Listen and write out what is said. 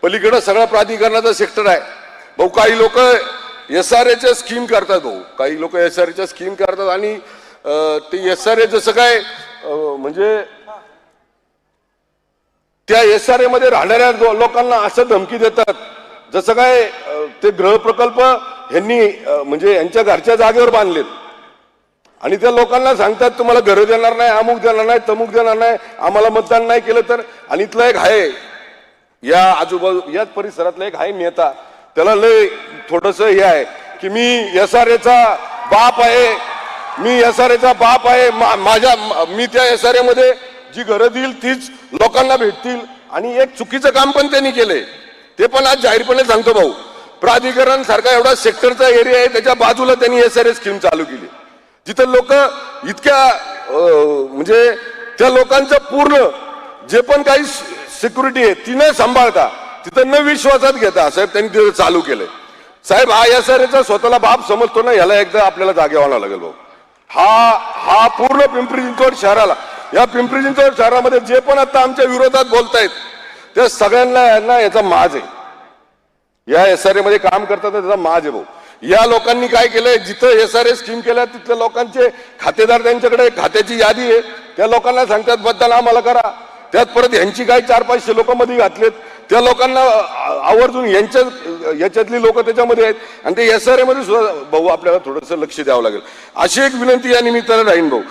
पलीकडे सगळा प्राधिकरणाचा सेक्टर आहे भाऊ. काही लोक SRAच्या स्कीम करतात भाऊ, काही लोक SRAच्या स्कीम करतात आणि ते SRA जसं काय म्हणजे त्या SRA मध्ये राहणाऱ्या लोकांना असं धमकी देतात जसं काय ते गृह प्रकल्प यांनी म्हणजे यांच्या घरच्या जागेवर बांधलेत आणि त्या लोकांना सांगतात तुम्हाला घर देणार नाही, अमुक देणार नाही, तमुक देणार नाही, आम्हाला मतदान नाही केलं तर. आणि इथला एक आहे या आजूबाजू याच परिसरातला एक आहे नेता, त्याला लय थोडस हे आहे की मी SRAचा बाप आहे, मी SRAचा बाप आहे, मी त्या SRA मध्ये जी घरं देईल तीच लोकांना भेटतील. आणि एक चुकीचं काम पण त्यांनी केलंय, ते पण आज जाहीरपणे सांगतो भाऊ. प्राधिकरण सारखा एवढा सेक्टरचा एरिया आहे त्याच्या बाजूला त्यांनी SRA स्कीम चालू केली जिथं लोक इतक्या म्हणजे त्या लोकांचं पूर्ण जे पण काही सिक्युरिटी आहे ती न सांभाळता तिथं न विश्वासात घेता साहेब त्यांनी तिथं चालू केलंय. साहेब हा SRAचा स्वतःला बाप समजतो ना, याला एकदा आपल्याला जागे व्हावं लागेल भाऊ. हा पूर्ण पिंपरी चिंचवड शहराला, या पिंपरी चिंचवड शहरामध्ये जे पण आता आमच्या विरोधात बोलतायत त्या सगळ्यांना यांना याचा माज आहे, या SRA मध्ये काम करतात त्याचा माज आहे भाऊ. या लोकांनी काय केलंय, जिथं SRA स्कीम केल्या तिथल्या लोकांचे खातेदार त्यांच्याकडे खात्याची यादी आहे, त्या लोकांना सांगतात मतदान आम्हाला करा. त्यात परत यांची काही 400-500 लोक मध्ये घातलेत, त्या लोकांना आवर्जून याच्यातली लोक त्याच्यामध्ये आहेत. आणि ते SRA मध्ये सुद्धा भाऊ आपल्याला थोडंसं लक्ष द्यावं लागेल, अशी एक विनंती या निमित्तानं राहीन भाऊ.